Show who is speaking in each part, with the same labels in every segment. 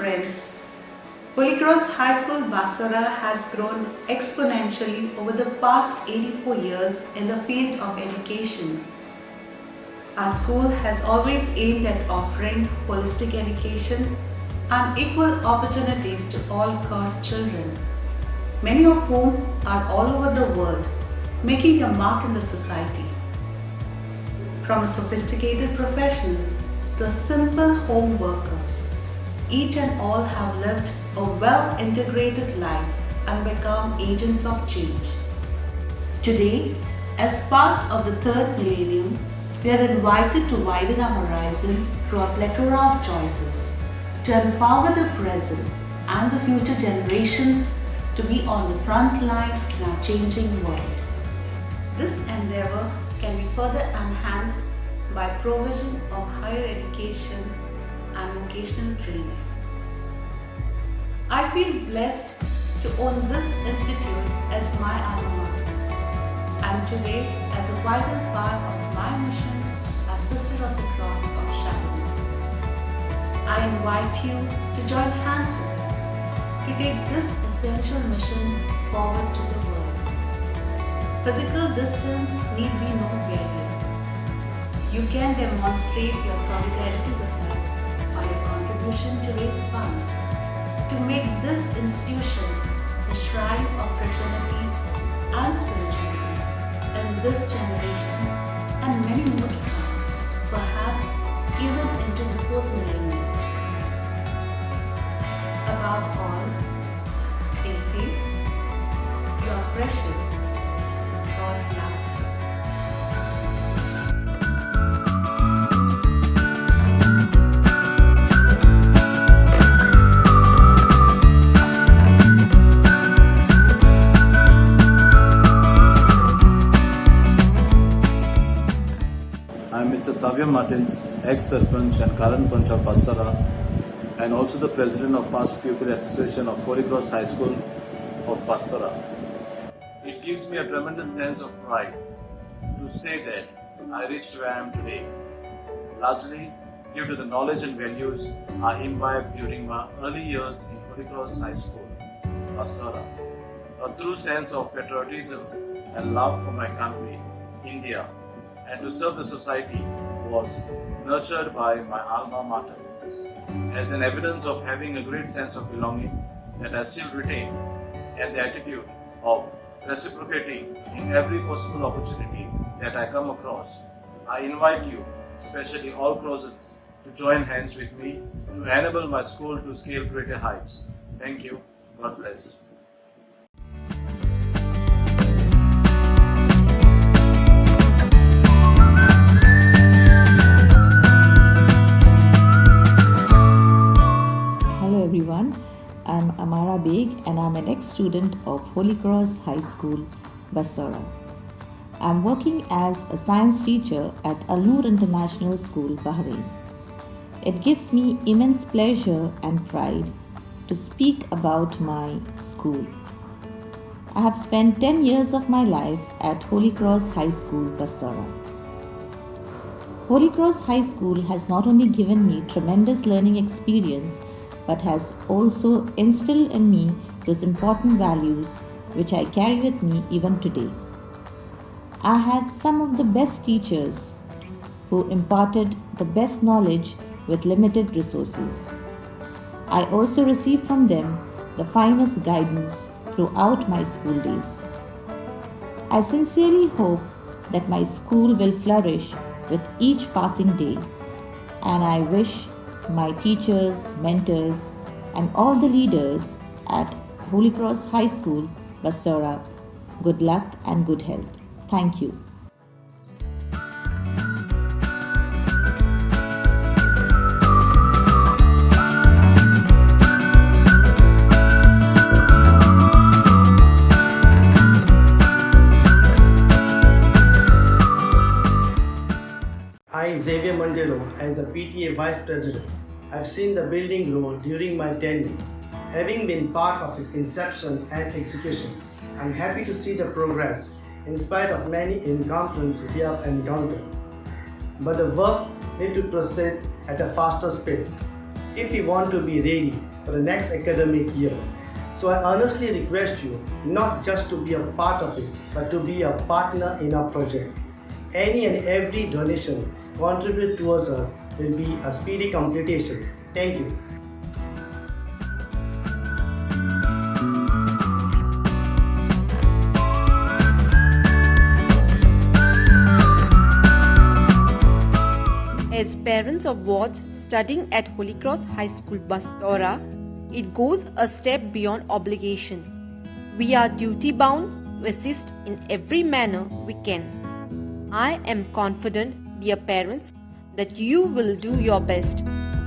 Speaker 1: friends, Holy Cross High School Basora has grown exponentially over the past 84 years in the field of education. Our school has always aimed at offering holistic education and equal opportunities to all caste children, many of whom are all over the world, making a mark in the society. From a sophisticated professional to a simple home worker, each and all have lived a well-integrated life and become agents of change. Today, as part of the third millennium, we are invited to widen our horizon through a plethora of choices to empower the present and the future generations to be on the front line in our changing world. This endeavor can be further enhanced by provision of higher education and vocational training. I feel blessed to own this institute as my alma mater, and today as a vital part of my mission as Sister of the Cross of Shalimar. I invite you to join hands with us to take this essential mission forward to the world. Physical distance need be no barrier. You can demonstrate your solidarity with us by your contribution to raise funds to make this institution the shrine of fraternity and spirituality in this generation and many more to come, perhaps even into the fourth millennium. Above all, stay safe. You are precious. God loves you.
Speaker 2: I am Mr. Savya Martins, ex-Sarpanch and current Panch of Basara, and also the President of Past Pupil Association of Holy Cross High School of Basara. It gives me a tremendous sense of pride to say that I reached where I am today, largely due to the knowledge and values I imbibed during my early years in Holy Cross High School, Basara. A true sense of patriotism and love for my country, India, and to serve the society was nurtured by my alma mater. As an evidence of having a great sense of belonging that I still retain, and the attitude of reciprocating in every possible opportunity that I come across, I invite you, especially all Crossans, to join hands with me to enable my school to scale greater heights. Thank you. God bless.
Speaker 3: Hello everyone, I'm Amara Beg and I'm an ex-student of Holy Cross High School, Basora. I'm working as a science teacher at Al Noor International School, Bahrain. It gives me immense pleasure and pride to speak about my school. I have spent 10 years of my life at Holy Cross High School, Basora. Holy Cross High School has not only given me tremendous learning experience but has also instilled in me those important values which I carry with me even today. I had some of the best teachers who imparted the best knowledge with limited resources. I also received from them the finest guidance throughout my school days. I sincerely hope that my school will flourish with each passing day, and I wish my teachers, mentors, and all the leaders at Holy Cross High School, Basora, good luck and good health. Thank you.
Speaker 4: I, Xavier Mandelo, as a PTA Vice President, have seen the building grow during my tenure. Having been part of its inception and execution, I'm happy to see the progress in spite of many encounters we have encountered. But the work needs to proceed at a faster pace. if we want to be ready for the next academic year. So I earnestly request you not just to be a part of it, but to be a partner in our project. Any and every donation contributed towards us will be a speedy completion. Thank you.
Speaker 5: As parents of wards studying at Holy Cross High School, Bastora, it goes a step beyond obligation. We are duty bound to assist in every manner we can. I am confident, dear parents, that you will do your best,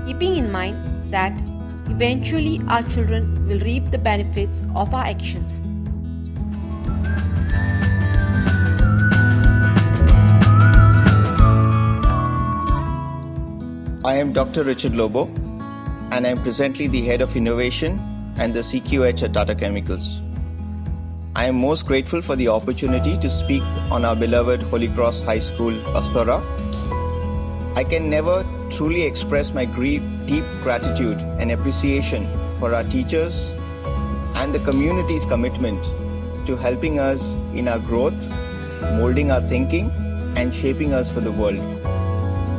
Speaker 5: keeping in mind that eventually our children will reap the benefits of our actions.
Speaker 6: I am Dr. Richard Lobo, and I am presently the Head of Innovation and the CQH at Tata Chemicals. I am most grateful for the opportunity to speak on our beloved Holy Cross High School, Bastora. I can never truly express my deep gratitude and appreciation for our teachers and the community's commitment to helping us in our growth, molding our thinking, and shaping us for the world.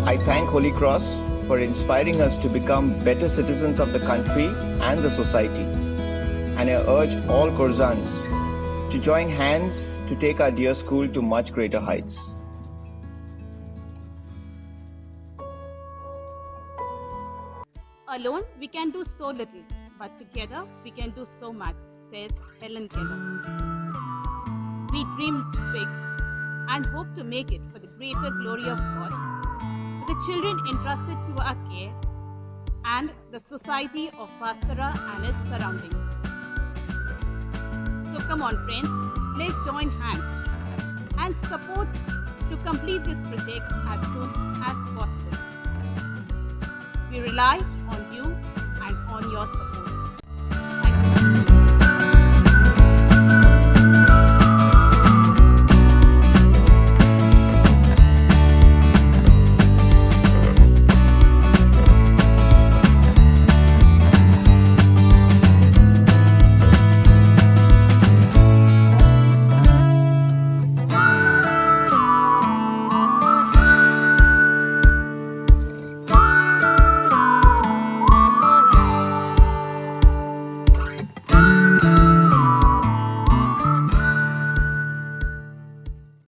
Speaker 6: I thank Holy Cross for inspiring us to become better citizens of the country and the society. And I urge all Korzans to join hands to take our dear school to much greater heights.
Speaker 7: Alone, we can do so little, but together we can do so much, says Helen Keller. We dream big and hope to make it for the greater glory of God, for the children entrusted to our care, and the society of Bastora and its surroundings. So come on friends, let's join hands and support to complete this project as soon as possible. We rely on you and on your support.